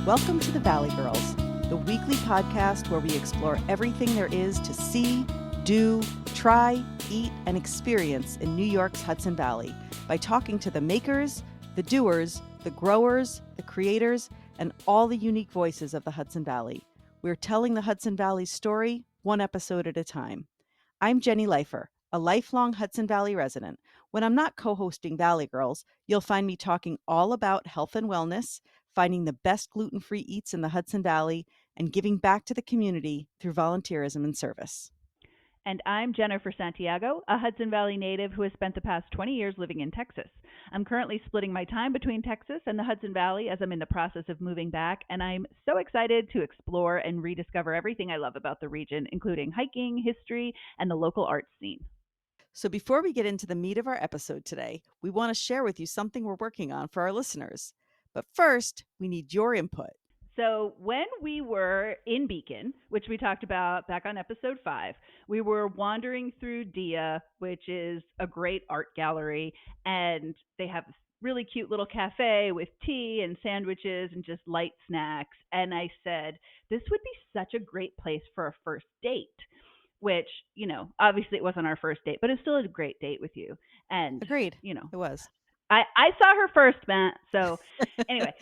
Welcome to the Valley Girls, the weekly podcast where we explore everything there is to see, do, try, eat, and experience in New York's Hudson Valley by talking to the makers, the doers, the growers, the creators, and all the unique voices of the Hudson Valley. We're telling the Hudson Valley's story one episode at a time. I'm Jenny Leifer, a lifelong Hudson Valley resident. When I'm not co-hosting Valley Girls, you'll find me talking all about health and wellness, finding the best gluten-free eats in the Hudson Valley, and giving back to the community through volunteerism and service. And I'm Jennifer Santiago, a Hudson Valley native who has spent the past 20 years living in Texas. I'm currently splitting my time between Texas and the Hudson Valley as I'm in the process of moving back, and I'm so excited to explore and rediscover everything I love about the region, including hiking, history, and the local arts scene. So before we get into the meat of our episode today, we want to share with you something we're working on for our listeners. But first, we need your input. So when we were in Beacon, which we talked about back on episode 5, we were wandering through Dia, which is a great art gallery, and they have this really cute little cafe with tea and sandwiches and just light snacks. And I said, this would be such a great place for a first date, which, obviously it wasn't our first date, but it's still a great date with you. And, Agreed. It was. I saw her first, Matt. So anyway,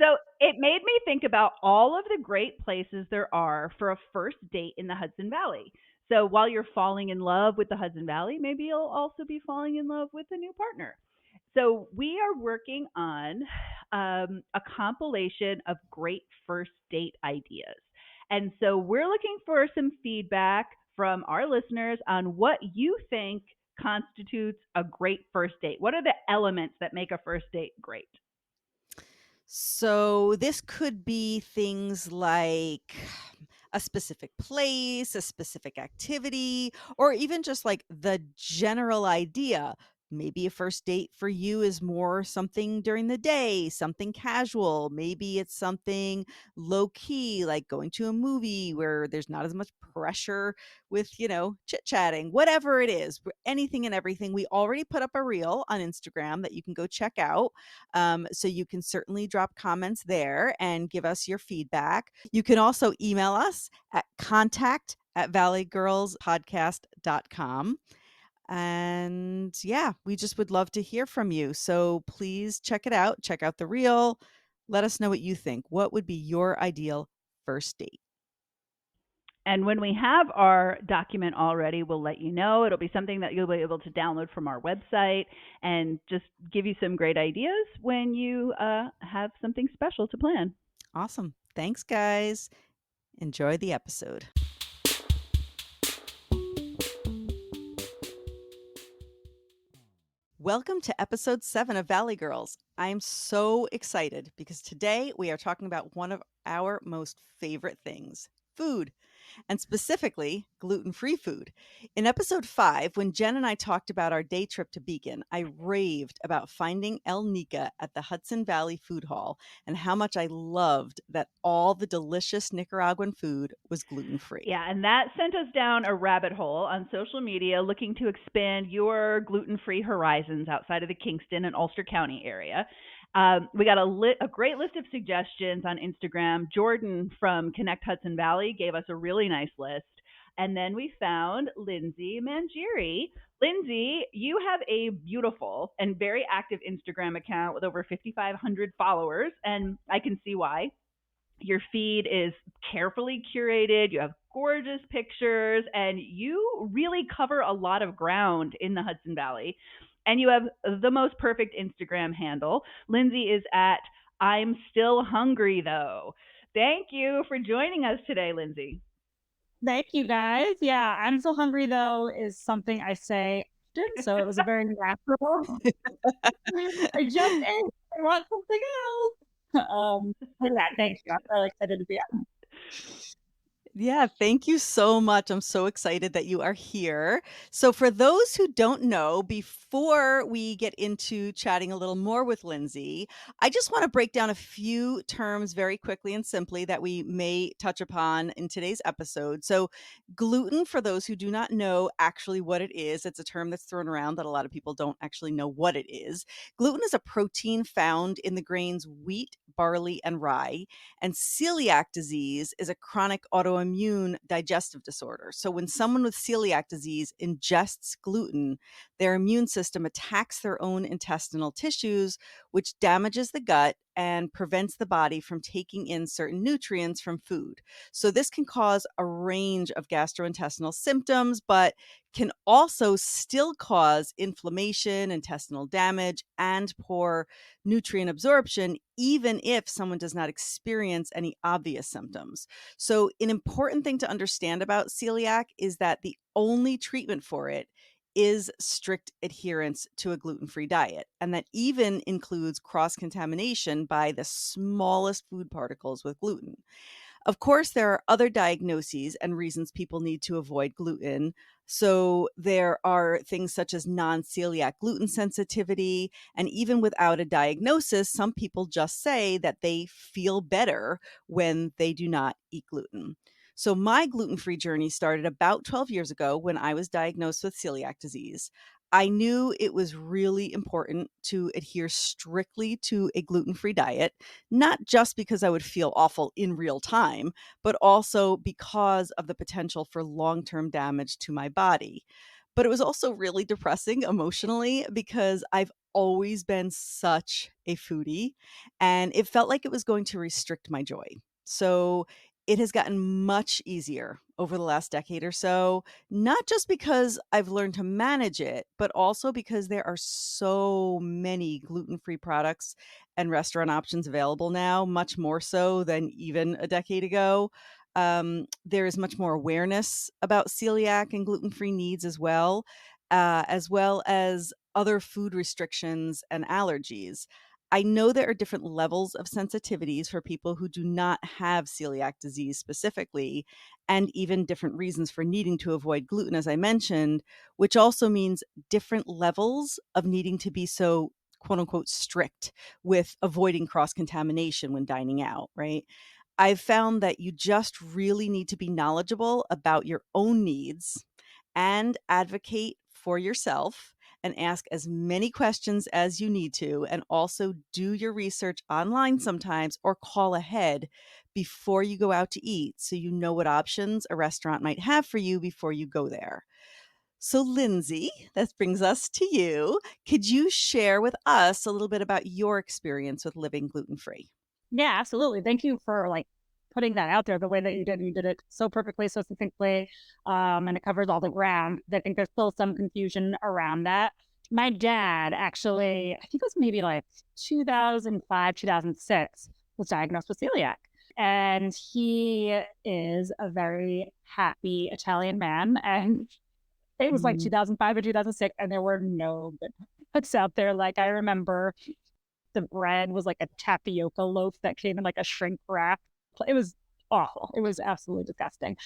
so it made me think about all of the great places there are for a first date in the Hudson Valley. So while you're falling in love with the Hudson Valley, maybe you'll also be falling in love with a new partner. So we are working on a compilation of great first date ideas. And so we're looking for some feedback from our listeners on what you think constitutes a great first date? What are the elements that make a first date great? So this could be things like a specific place, a specific activity, or even just like the general idea. Maybe a first date for you is more something during the day, something casual. Maybe it's something low key, like going to a movie where there's not as much pressure with, chit chatting, whatever it is, anything and everything. We already put up a reel on Instagram that you can go check out. So you can certainly drop comments there and give us your feedback. You can also email us at contact@valleygirlspodcast.com. And yeah, we just would love to hear from you. So please check it out. Check out the reel. Let us know what you think. What would be your ideal first date? And when we have our document already, we'll let you know. It'll be something that you'll be able to download from our website and just give you some great ideas when you have something special to plan. Awesome. Thanks, guys. Enjoy the episode. Welcome to episode 7 of Valley Girls. I am so excited because today we are talking about one of our most favorite things, food, and specifically gluten-free food. In episode 5, when Jen and I talked about our day trip to Beacon, I raved about finding El Nica at the Hudson Valley Food Hall and how much I loved that all the delicious Nicaraguan food was gluten-free. Yeah, and that sent us down a rabbit hole on social media looking to expand your gluten-free horizons outside of the Kingston and Ulster County area. We got a great list of suggestions on Instagram. Jordan from Connect Hudson Valley gave us a really nice list. And then we found Lindsay Mangieri. Lindsay, you have a beautiful and very active Instagram account with over 5,500 followers, and I can see why. Your feed is carefully curated. You have gorgeous pictures, and you really cover a lot of ground in the Hudson Valley. And you have the most perfect Instagram handle. Lindsay is at I'm Still Hungry Though. Thank you for joining us today, Lindsay. Thank you, guys. Yeah, I'm Still Hungry Though is something I say often, so it was a very natural. I jumped in. I want something else. For that, thank you. I'm really excited to be on. Yeah, thank you so much. I'm so excited that you are here. So for those who don't know, before we get into chatting a little more with Lindsay, I just want to break down a few terms very quickly and simply that we may touch upon in today's episode. So gluten, for those who do not know actually what it is, it's a term that's thrown around that a lot of people don't actually know what it is. Gluten is a protein found in the grains wheat, barley, and rye. And celiac disease is a chronic autoimmune digestive disorder. So when someone with celiac disease ingests gluten, their immune system attacks their own intestinal tissues, which damages the gut and prevents the body from taking in certain nutrients from food. So this can cause a range of gastrointestinal symptoms, but can also still cause inflammation, intestinal damage, and poor nutrient absorption, even if someone does not experience any obvious symptoms. So, an important thing to understand about celiac is that the only treatment for it is strict adherence to a gluten-free diet, and that even includes cross-contamination by the smallest food particles with gluten. Of course, there are other diagnoses and reasons people need to avoid gluten. So, there are things such as non celiac gluten sensitivity. And even without a diagnosis, some people just say that they feel better when they do not eat gluten. So, my gluten free journey started about 12 years ago when I was diagnosed with celiac disease. I knew it was really important to adhere strictly to a gluten free diet, not just because I would feel awful in real time, but also because of the potential for long term damage to my body. But it was also really depressing emotionally because I've always been such a foodie and it felt like it was going to restrict my joy. So it has gotten much easier over the last decade or so, not just because I've learned to manage it, but also because there are so many gluten free products and restaurant options available now, much more so than even a decade ago. There is much more awareness about celiac and gluten free needs as well as other food restrictions and allergies. I know there are different levels of sensitivities for people who do not have celiac disease specifically, and even different reasons for needing to avoid gluten, as I mentioned, which also means different levels of needing to be so quote unquote strict with avoiding cross contamination when dining out, right? I've found that you just really need to be knowledgeable about your own needs and advocate for yourself and ask as many questions as you need to, and also do your research online sometimes or call ahead before you go out to eat so you know what options a restaurant might have for you before you go there. So, Lindsay, that brings us to you. Could you share with us a little bit about your experience with living gluten free? Yeah, absolutely. Thank you for putting that out there the way that you did. You did it so perfectly, so succinctly, and it covers all the ground. I think there's still some confusion around that. My dad actually, I think it was maybe like 2005, 2006, was diagnosed with celiac. And he is a very happy Italian man. And it was like Mhm. 2005 or 2006, and there were no good products out there. Like I remember the bread was like a tapioca loaf that came in like a shrink wrap. It was awful. It was absolutely disgusting.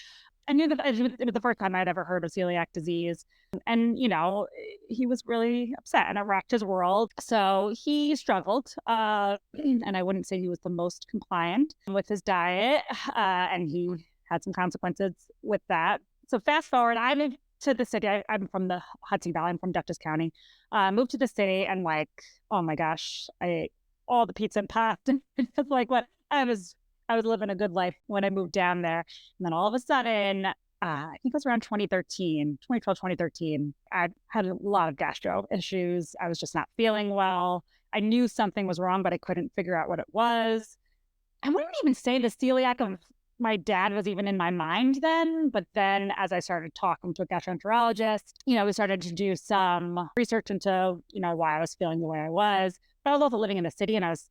I knew that it was the first time I'd ever heard of celiac disease. And, he was really upset and it rocked his world. So he struggled. And I wouldn't say he was the most compliant with his diet. And he had some consequences with that. So fast forward, I moved to the city. I'm from the Hudson Valley. I'm from Dutchess County. Moved to the city and oh my gosh, I ate all the pizza and pasta. It's like what I was living a good life when I moved down there. And then all of a sudden, I think it was around 2013, 2012, 2013, I had a lot of gastro issues. I was just not feeling well. I knew something was wrong, but I couldn't figure out what it was. I wouldn't even say the celiac of my dad was even in my mind then. But then as I started talking to a gastroenterologist, we started to do some research into, why I was feeling the way I was. But I was also living in the city and I was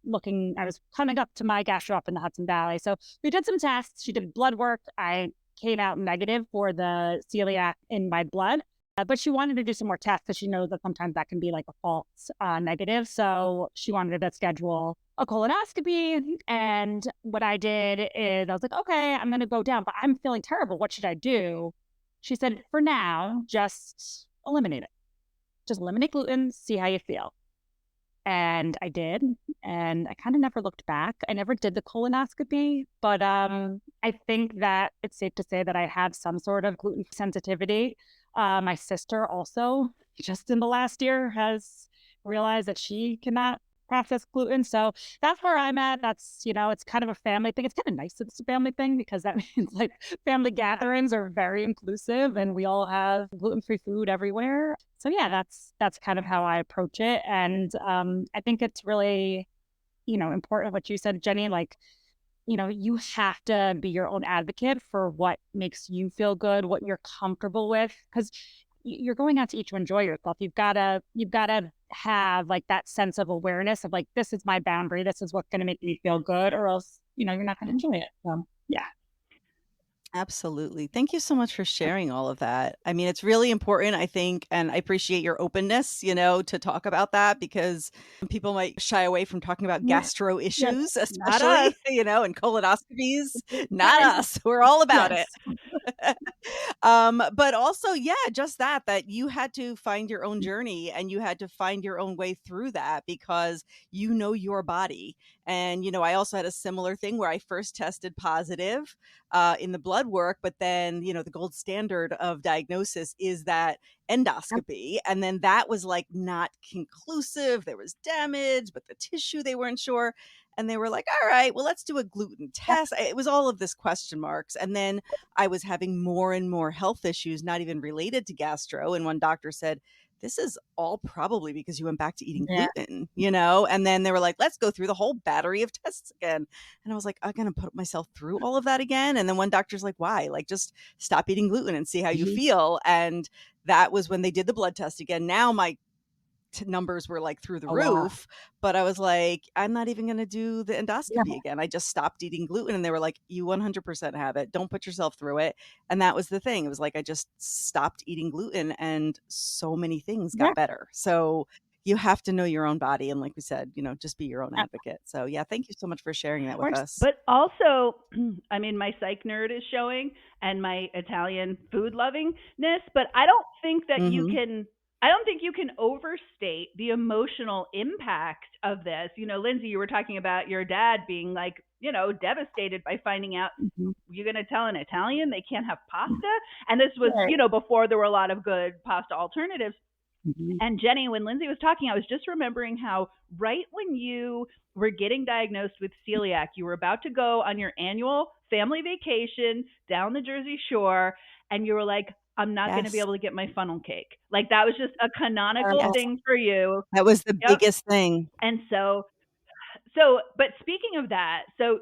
coming up to my gastro up in the Hudson Valley. So we did some tests. She did blood work. I came out negative for the celiac in my blood. But she wanted to do some more tests because she knows that sometimes that can be like a false negative. So she wanted to schedule a colonoscopy. And what I did is I was like, okay, I'm going to go down, but I'm feeling terrible. What should I do? She said, for now, just eliminate it. Just eliminate gluten, see how you feel. And I did. And I kind of never looked back. I never did the colonoscopy, but I think that it's safe to say that I have some sort of gluten sensitivity. My sister also, just in the last year, has realized that she cannot processed gluten. So that's where I'm at. That's, it's kind of a family thing. It's kind of nice that it's a family thing because that means like family gatherings are very inclusive and we all have gluten-free food everywhere. So yeah, that's kind of how I approach it. And I think it's really, important what you said, Jenny, like, you have to be your own advocate for what makes you feel good, what you're comfortable with, because you're going out to eat to enjoy yourself. You've got to have like that sense of awareness of like, this is my boundary. This is what's going to make me feel good, or else, you're not going to enjoy it. So yeah. Absolutely. Thank you so much for sharing all of that. I mean, it's really important, I think, and I appreciate your openness, to talk about that because people might shy away from talking about Yeah. gastro Yes. issues, Not us. especially, and colonoscopies. Not Right. us. We're all about it. Yes. But also, yeah, just that you had to find your own journey and you had to find your own way through that because you know your body. And, I also had a similar thing where I first tested positive in the blood work, but then, the gold standard of diagnosis is that endoscopy. And then that was like not conclusive. There was damage, but the tissue, they weren't sure. And they were like, all right, well, let's do a gluten test. It was all of this question marks. And then I was having more and more health issues, not even related to gastro. And one doctor said, this is all probably because you went back to eating Yeah. gluten, And then they were like, let's go through the whole battery of tests again. And I was like, I'm going to put myself through all of that again. And then one doctor's like, why? Like, just stop eating gluten and see how you Mhm. feel. And that was when they did the blood test again. Now my numbers were like through the Oh, wow. roof, but I was like, I'm not even going to do the Yeah. endoscopy again. I just stopped eating gluten and they were like, you 100% have it. Don't put yourself through it. And that was the thing. It was like, I just stopped eating gluten and so many things Yeah. got better. So you have to know your own body. And like we said, just be your own Of advocate. So yeah, thank you so much for sharing that with course. us. But also, I mean, my psych nerd is showing and my Italian food lovingness, but I don't think that Hmm. I don't think you can overstate the emotional impact of this. Lindsay, you were talking about your dad being like, devastated by finding out Mhm. you're going to tell an Italian they can't have pasta. And this was, Right. before there were a lot of good pasta alternatives. Mhm. And Jenny, when Lindsay was talking, I was just remembering how right when you were getting diagnosed with celiac, you were about to go on your annual family vacation down the Jersey Shore, and you were like, I'm not going to be Yes. able to get my funnel cake. Like that was just a canonical Yes. thing for you. That was the Yep. biggest thing. And but speaking of that, so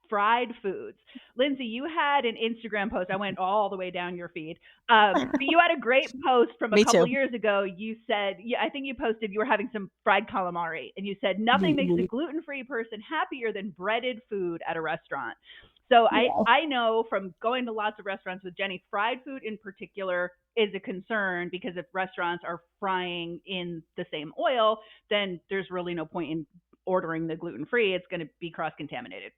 fried foods. Lindsay, you had an Instagram post. I went all the way down your feed. But you had a great post from a Me couple too. years ago. You said, yeah, I think you posted you were having some fried calamari, and you said nothing makes a Mhm. gluten-free person happier than breaded food at a restaurant. So Yeah. I know from going to lots of restaurants with Jenny, fried food in particular is a concern because if restaurants are frying in the same oil, then there's really no point in ordering the gluten free. It's going to be cross contaminated.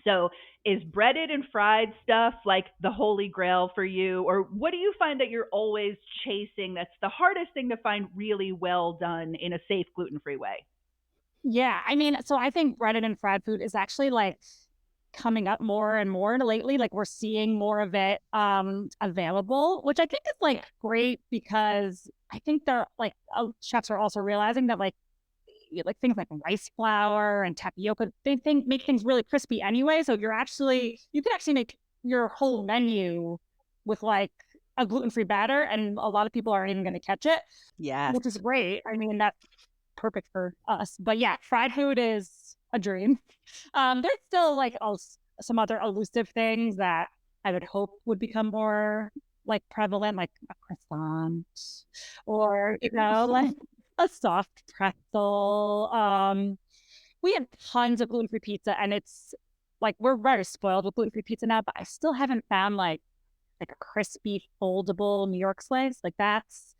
So, is breaded and fried stuff like the holy grail for you? Or what do you find that you're always chasing that's the hardest thing to find really well done in a safe gluten free way? Yeah. I mean, so I think breaded and fried food is actually like coming up more and more lately. Like we're seeing more of it available, which I think is like great because I think they're like chefs are also realizing that like things like rice flour and tapioca, they think make things really crispy anyway. So you can actually make your whole menu with like a gluten-free batter, and a lot of people aren't even going to catch it, Yes. which is great. I mean, that's perfect for us. But yeah, fried food is a dream. There's still like some other elusive things that I would hope would become more like prevalent, like a croissant or like a soft pretzel. We have tons of gluten free pizza, and it's like we're very spoiled with gluten free pizza now. But I still haven't found like a crispy foldable New York slice. Like that's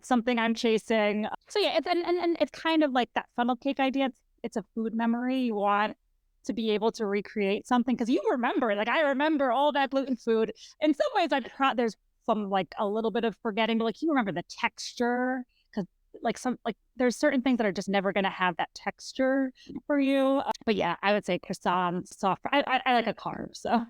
something I'm chasing. So yeah, and it's kind of like that funnel cake idea. It's a food memory. You want to be able to recreate something because you remember it. Like I remember all that gluten food. In some ways, there's some like a little bit of forgetting, but like you remember the texture because like there's certain things that are just never going to have that texture for you. But yeah, I would say croissant, soft. I like a carb, so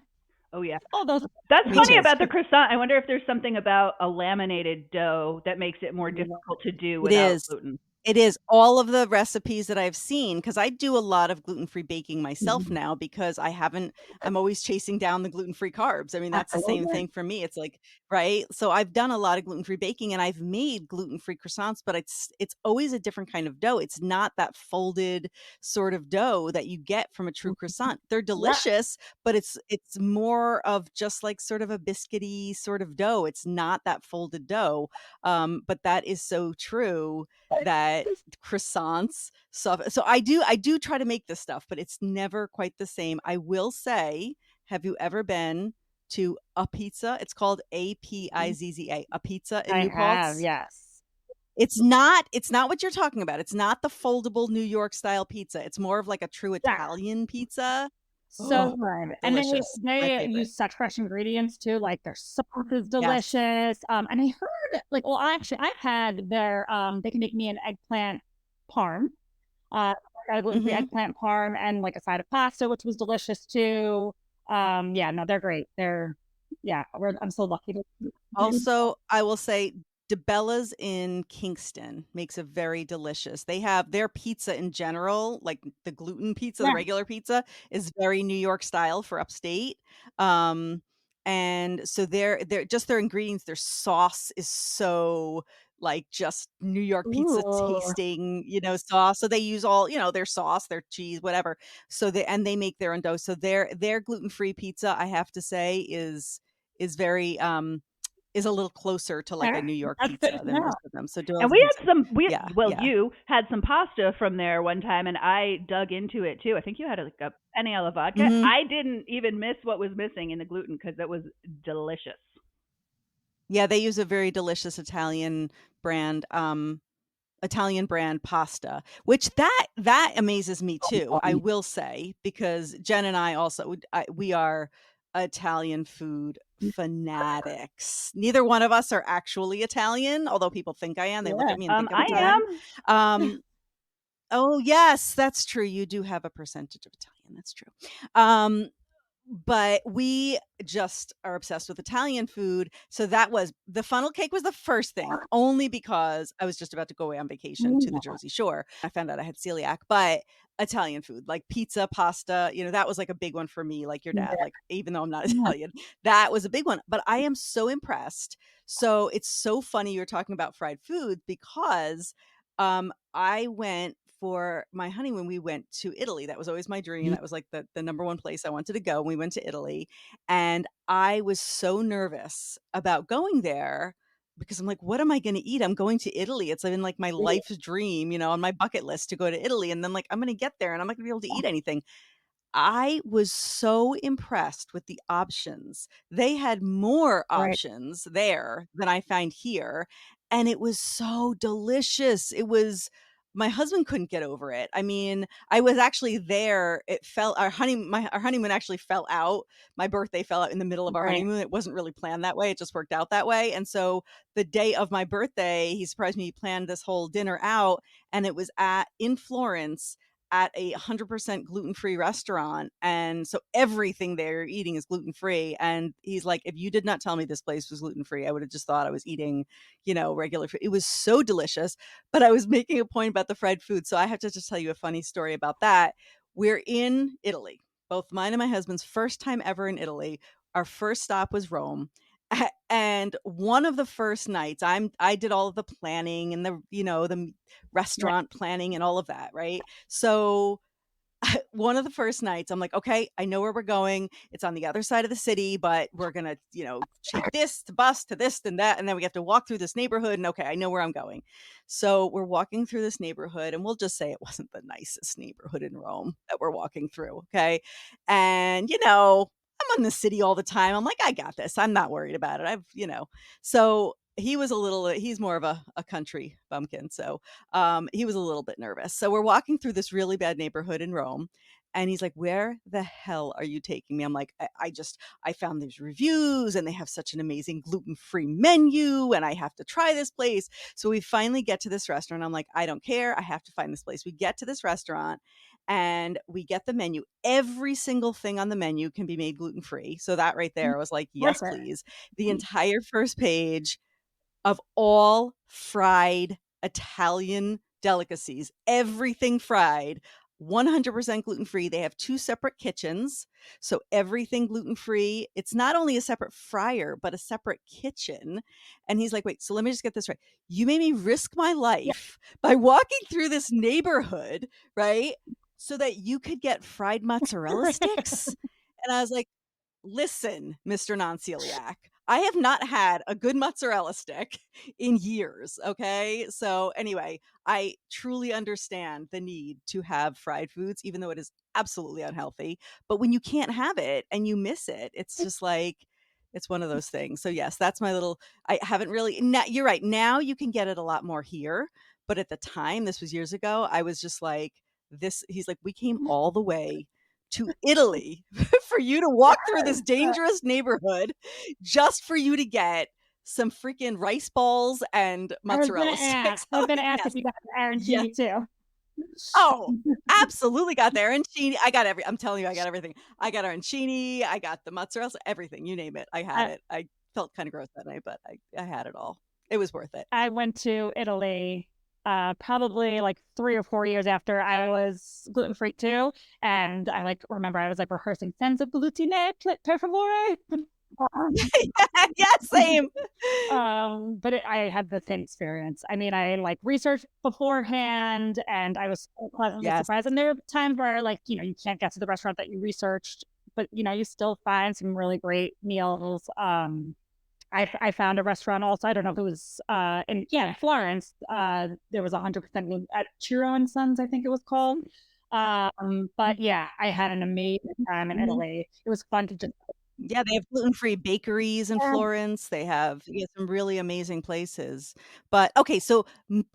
Oh, yeah. all those That's Me funny too. about the croissant. I wonder if there's something about a laminated dough that makes it more difficult to do It without is. gluten. It is all of the recipes that I've seen because I do a lot of gluten-free baking myself Mhm. now because I'm always chasing down the gluten-free carbs. I mean, that's the same Absolutely. thing for me. It's like, right? So I've done a lot of gluten-free baking and I've made gluten-free croissants, but it's always a different kind of dough. It's not that folded sort of dough that you get from a true croissant. They're Yeah. delicious, but it's more of just like sort of a biscuity sort of dough. It's not that folded dough. But that is so true that croissants so I do try to make this stuff, but it's never quite the same. I will say, have you ever been to a pizza? It's called Apizza, a pizza in I New have, Paltz. yes. It's not what you're talking about. It's not the foldable New York style pizza. It's more of like a true Yeah. Italian pizza. So Oh, good. And delicious. My they favorite. use such fresh ingredients too, like their sauce is Yes. delicious. And I heard like, well, actually I've had their they can make me an eggplant parm. Uh a gluten-free Mhm. eggplant parm and like a side of pasta, which was delicious too. Yeah, no, they're great. I'm so lucky to Also, I will say DeBella's in Kingston makes a very delicious. They have their pizza in general, like the gluten pizza, the yeah. regular pizza is very New York style for upstate. Um, and so they're just their ingredients, their sauce is so like just New York pizza Ooh, tasting, sauce. So they use all, their sauce, their cheese, whatever. They make their own dough. So their gluten-free pizza, I have to say, is very is a little closer to like a okay. New York That's good pizza to than know. most of them. So And Joel's we Pizza. had some Yeah, yeah. you had some pasta from there one time and I dug into it too. I think you had like a penne alla vodka. Mhm. I didn't even miss what was missing in the gluten because it was delicious. Yeah, they use a very delicious brand, Italian brand pasta, which that amazes me too, I will say, because Jen and I also we are Italian food fanatics. Neither one of us are actually Italian, although people think I am. They look Yeah. at me and think I'm I Italian. am. Um, oh, yes, that's true. You do have a percentage of Italian. That's true. Um, but we just are obsessed with Italian food. So that was the funnel cake was the first thing, only because I was just about to go away on vacation to the Jersey Shore. I found out I had celiac, but Italian food, like pizza, pasta, that was like a big one for me, like your dad, like even though I'm not Yeah. Italian, that was a big one. But I am so impressed. So it's so funny you're talking about fried food because I went for my honeymoon, we went to Italy. That was always my dream. That was like the number one place I wanted to go. We went to Italy and I was so nervous about going there because I'm like, what am I going to eat? I'm going to Italy. It's been like my life's dream, on my bucket list to go to Italy. And then like, I'm going to get there and I'm not going to be able to eat anything. I was so impressed with the options. They had more Right. options there than I find here, and it was so delicious. My husband couldn't get over it. I mean, I was actually there. It fell our honeymoon actually fell out. My birthday fell out in the middle of our Right. honeymoon. It wasn't really planned that way. It just worked out that way. And so the day of my birthday, he surprised me. He planned this whole dinner out, and it was at in Florence at a 100% gluten-free restaurant. And so everything they're eating is gluten-free. And he's like, if you did not tell me this place was gluten-free, I would have just thought I was eating, regular food. It was so delicious. But I was making a point about the fried food. So I have to just tell you a funny story about that. We're in Italy, both mine and my husband's first time ever in Italy. Our first stop was Rome. And one of the first nights I did all of the planning and the Yeah. restaurant planning and all of that, right? So one of the first nights, I'm like, okay, I know where we're going. It's on the other side of the city, but we're going to, take this to bus to this and that. And then we have to walk through this neighborhood. And okay, I know where I'm going. So we're walking through this neighborhood, and we'll just say it wasn't the nicest neighborhood in Rome that we're walking through. Okay. And, I'm in the city all the time. I'm like, I got this. I'm not worried about it. So he's more of a country bumpkin. So he was a little bit nervous. So we're walking through this really bad neighborhood in Rome. And he's like, where the hell are you taking me? I'm like, I found these reviews and they have such an amazing gluten-free menu and I have to try this place. So we finally get to this restaurant. I'm like, I don't care. I have to find this place. We get to this restaurant and we get the menu. Every single thing on the menu can be made gluten-free. So that right there was like, yes, Perfect. please. The entire first page of all fried Italian delicacies, everything fried, 100% gluten-free. They have 2 separate kitchens, so everything gluten-free. It's not only a separate fryer, but a separate kitchen. And he's like, "Wait, so let me just get this right. You made me risk my Yeah. life by walking through this neighborhood, right, so that you could get fried mozzarella sticks?" And I was like, "Listen, Mr. Non-celiac, I have not had a good mozzarella stick in years, okay?" So, anyway, I truly understand the need to have fried foods, even though it is absolutely unhealthy, but when you can't have it and you miss it, it's just like it's one of those things. So, yes, that's my little I haven't really now you're right, now you can get it a lot more here, but at the time, this was years ago, I was just like, this he's like, "We came all the way to Italy for you to walk through this dangerous neighborhood just for you to get some freaking rice balls and I was gonna mozzarella ask. sticks." I was I'm like, gonna ask if "Yes, you got the yes. arancini too. Oh, absolutely got the arancini. I got I'm telling you, I got everything. I got arancini, I got the mozzarella, everything, you name it, I had I it. I felt kinda gross that night, but I had it all. It was worth it. I went to Italy, probably like 3 or 4 years after I was gluten-free too, and I, like, remember I was, like, rehearsing "Senza glutine, per favore." Yeah, same. But I had the same experience. I mean, I, like, researched beforehand, and I was so pleasantly Yes. surprised, and there are times where, like, you can't get to the restaurant that you researched, but, you still find some really great meals. I found a restaurant also. I don't know if it was in Florence. There was 100% gluten at Chiro and Sons, I think it was called. But yeah, I had an amazing time in Mhm. Italy. It was fun to just Yeah, they have gluten-free bakeries in Florence. They have, yeah, some really amazing places. But okay, so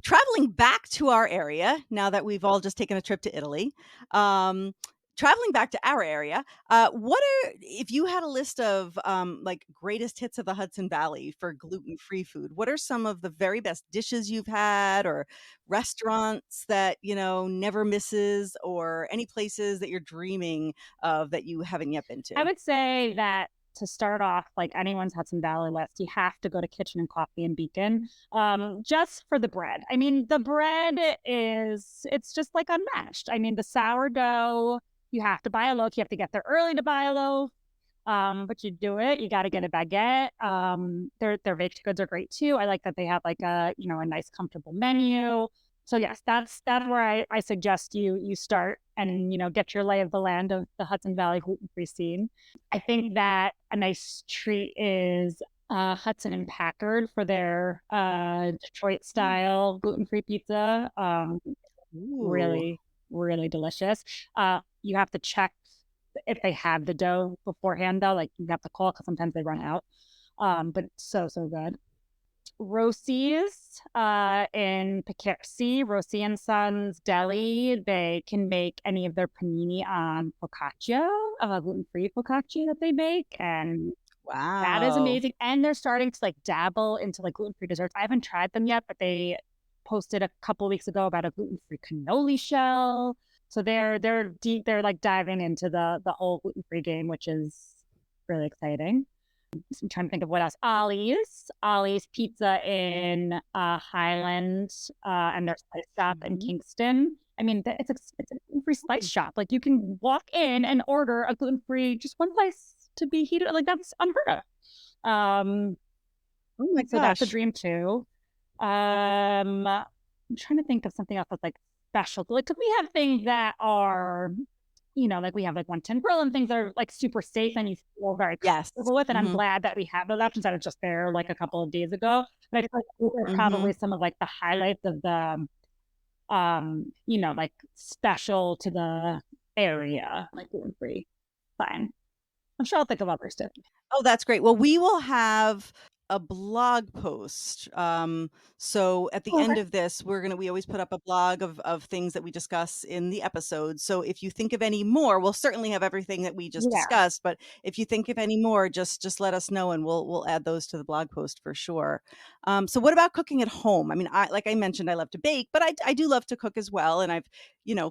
traveling back to our area, now that we've all just taken a trip to Italy, um, traveling back to our area, what are if you had a list of like greatest hits of the Hudson Valley for gluten-free food, what are some of the very best dishes you've had or restaurants that, never misses or any places that you're dreaming of that you haven't yet been I to? would say that to start off, like anyone's Hudson Valley list, you have to go to Kitchen and Coffee in Beacon, just for the bread. I mean, the bread it's just like unmatched. I mean, the sourdough, you have to buy a loaf. You have to get there early to buy a loaf. But you do it. You got to get a baguette. Their baked goods are great too. I like that they have like a nice comfortable menu. So yes, that's where I suggest you start and get your lay of the land of the Hudson Valley gluten free scene. I think that a nice treat is Hudson and Packard for their Detroit style gluten free pizza. Ooh. Really, really delicious. You have to check if they have the dough beforehand, though. Like you have to call because sometimes they run out. But it's so so good. Rosie's in Poughkeepsie, Rosie and Sons Deli. They can make any of their panini on focaccia, gluten-free focaccia that they make, and that is Wow. amazing. And they're starting to like dabble into like gluten-free desserts. I haven't tried them yet, but they posted a couple weeks ago about a gluten-free cannoli shell. So they're deep. They're like diving into the whole gluten-free game, which is really exciting. I'm trying to think of what else. Ollie's Pizza in Highland, and their slice shop in Mhm. Kingston. I mean, it's a gluten-free slice shop. Like you can walk in and order a gluten-free, just one slice to be heated. Like that's unheard of. Oh my So that's a gosh. dream too. I'm trying to think of something else that's like special. Like, 'cause we have things that are, like we have like 110 Grill and things that are like super safe and you feel very Yes. comfortable with. And I'm Mhm. glad that we have those options that are just there like a couple of days ago. But I feel like those are probably Mhm. some of like the highlights of the, like special to the area, like gluten free. Fine. I'm sure I'll think of others too. Oh, that's great. Well, we will have a blog post. So at the Oh, end of this, we always put up a blog of things that we discuss in the episode. So if you think of any more, we'll certainly have everything that we just yeah. discussed. But if you think of any more, just let us know and we'll add those to the blog post for sure. So what about cooking at home? I mean, like I mentioned, I love to bake, but I do love to cook as well. And I've,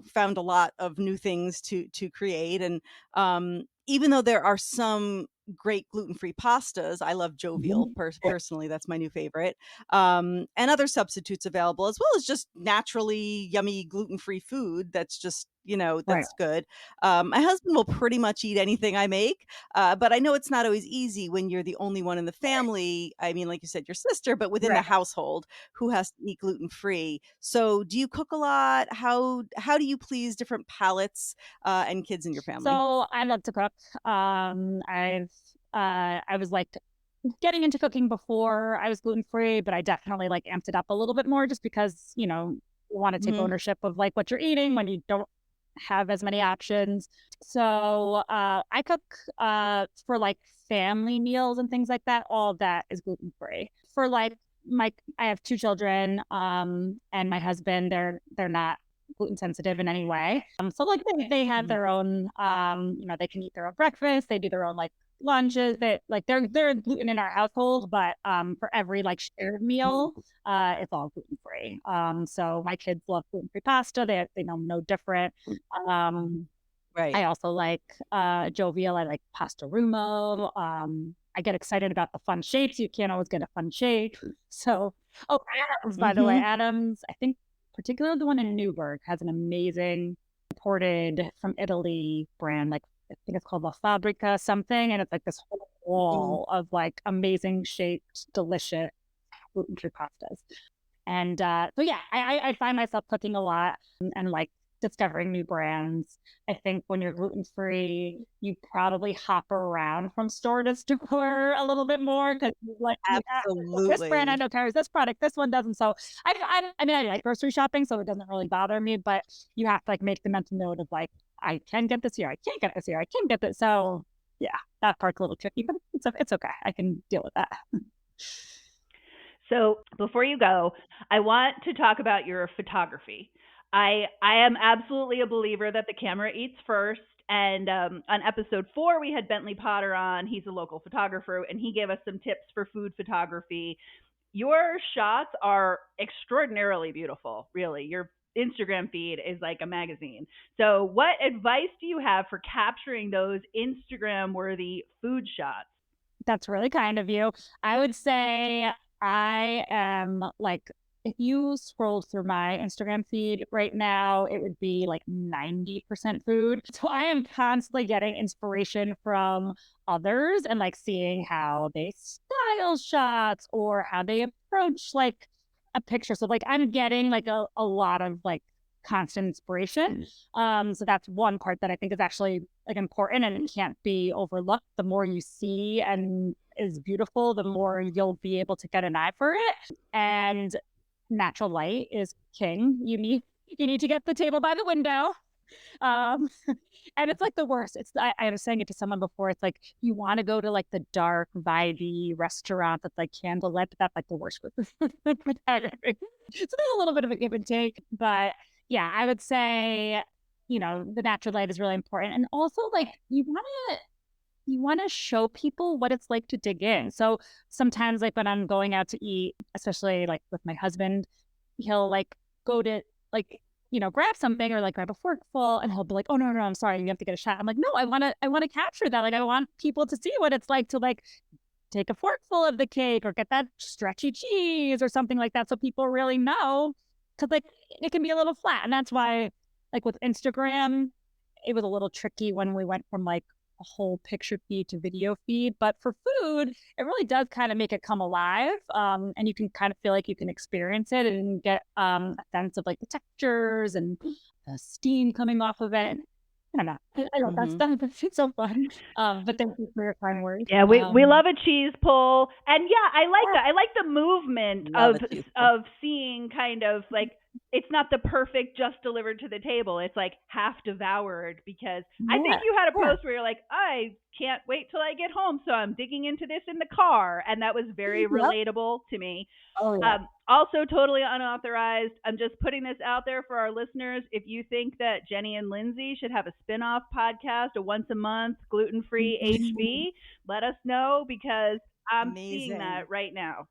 found a lot of new things to create. And even though there are some great gluten-free pastas. I love Jovial personally. That's my new favorite. And other substitutes available, as well as just naturally yummy gluten-free food that's just, Right. that's good. My husband will pretty much eat anything I make, but I know it's not always easy when you're the only one in the family. I mean, like you said, your sister, but within the Right. household who has to eat gluten-free. So do you cook a lot? How do you please different palates and kids in your family? So I love to cook. I was like getting into cooking before I was gluten free, but I definitely like amped it up a little bit more just because, you want to take Mhm. ownership of like what you're eating when you don't have as many options. So I cook for like family meals and things like that. All of that is gluten free. For like I have two children, and my husband, they're not gluten sensitive in any way. So like they have their own, they can eat their own breakfast. They do their own like lunches. They're gluten in our household, but for every like shared meal, it's all gluten free. So my kids love gluten free pasta. They know no different. Right. I also like Jovial. I like pasta rumo. I get excited about the fun shapes. You can't always get a fun shape. So, oh, Adams, by the way, Mhm. Adams, I think particularly the one in Newburgh has an amazing imported from Italy brand. Like, I think it's called La Fabrica something. And it's like this whole Mm. wall of like amazing shaped, delicious gluten-free pastas. And so yeah, I find myself cooking a lot and like discovering new brands. I think when you're gluten free, you probably hop around from store to store a little bit more because like this brand I Absolutely. know carries this product, this one doesn't. So I mean I like grocery shopping, so it doesn't really bother me. But you have to like make the mental note of like I can get this here, I can't get this here, I can get this. So yeah, that part's a little tricky, but it's okay. I can deal with that. So before you go, I want to talk about your photography. I am absolutely a believer that the camera eats first. And on episode 4, we had Bentley Potter on. He's a local photographer, and he gave us some tips for food photography. Your shots are extraordinarily beautiful, really. Your Instagram feed is like a magazine. So, what advice do you have for capturing those Instagram worthy food shots? That's really kind of you. I would say I am like, if you scrolled through my Instagram feed right now, it would be like 90% food. So I am constantly getting inspiration from others and like seeing how they style shots or how they approach like a picture. So like I'm getting like a lot of like constant inspiration. So that's one part that I think is actually like important and it can't be overlooked. The more you see and is beautiful, the more you'll be able to get an eye for it. And natural light is king. You need to get the table by the window. Um, and it's like the worst. I was saying it to someone before. It's like you want to go to like the dark, vibey restaurant that's like candlelit, but that's like the worst with photography. So there's a little bit of a give and take, but yeah, I would say the natural light is really important, and also like you want to show people what it's like to dig in. So sometimes like when I'm going out to eat, especially like with my husband, he'll like go to like grab something or like grab a forkful and he'll be like, "Oh no, I'm sorry, you have to get a shot." I'm like, "No, I want to capture that. Like I want people to see what it's like to like take a forkful of the cake or get that stretchy cheese or something like that so people really know cuz like it can be a little flat." And that's why like with Instagram it was a little tricky when we went from like a whole picture feed to video feed. But for food, it really does kind of make it come alive. And you can kind of feel like you can experience it and get a sense of like the textures and the steam coming off of it. I don't know. I love that Mhm. stuff. It's so fun. But thank you for your kind words. Yeah, we love a cheese pull, and yeah, I like that. I like the movement Love a cheeseful. of seeing kind of like it's not the perfect just delivered to the table. It's like half devoured because I think Yeah. you had a Yeah. post where you're like, I can't wait till I get home, so I'm digging into this in the car, and that was very Yep. relatable to me. Oh yeah. Also, totally unauthorized. I'm just putting this out there for our listeners. If you think that Jenny and Lindsay should have a spin off podcast, a once a month gluten free HV, let us know because I'm seeing Amazing. that right now.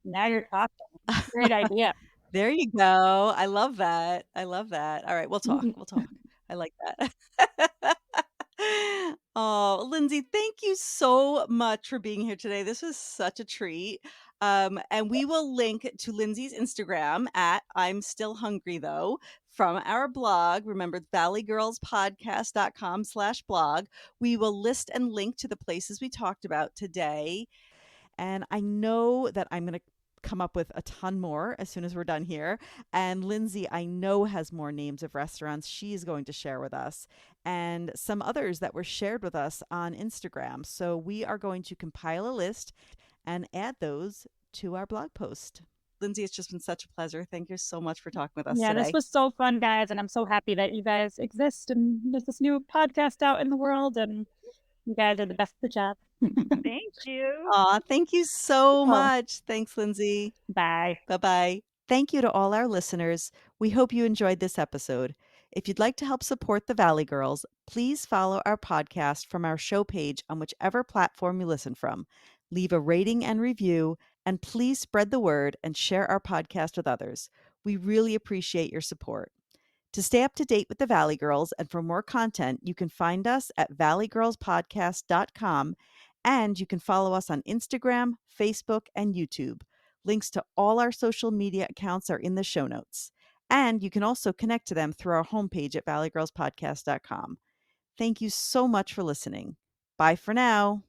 Now you're talking. Great idea. There you go. I love that. I love that. All right, we'll talk. We'll talk. I like that. Oh, Lindsay, thank you so much for being here today. This was such a treat. And we will link to Lindsay's Instagram at I'm Still Hungry Though from our blog. Remember, valleygirlspodcast.com/blog. We will list and link to the places we talked about today. And I know that I'm going to come up with a ton more as soon as we're done here. And Lindsay, I know, has more names of restaurants she's going to share with us and some others that were shared with us on Instagram. So we are going to compile a list and add those to our blog post. Lindsay, it's just been such a pleasure. Thank you so much for talking with us Yeah, today. this was so fun, guys. And I'm so happy that you guys exist and there's this new podcast out in the world. And you guys are the best at the job. Thank you. Aw, thank you so Oh. much. Thanks, Lindsay. Bye. Bye-bye. Thank you to all our listeners. We hope you enjoyed this episode. If you'd like to help support the Valley Girls, please follow our podcast from our show page on whichever platform you listen from. Leave a rating and review, and please spread the word and share our podcast with others. We really appreciate your support. To stay up to date with the Valley Girls and for more content, you can find us at valleygirlspodcast.com, and you can follow us on Instagram, Facebook, and YouTube. Links to all our social media accounts are in the show notes. And you can also connect to them through our homepage at valleygirlspodcast.com. Thank you so much for listening. Bye for now.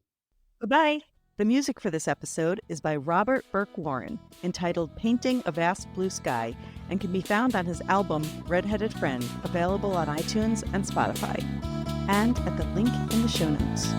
Goodbye. The music for this episode is by Robert Burke Warren, entitled Painting a Vast Blue Sky, and can be found on his album Redheaded Friend, available on iTunes and Spotify, and at the link in the show notes.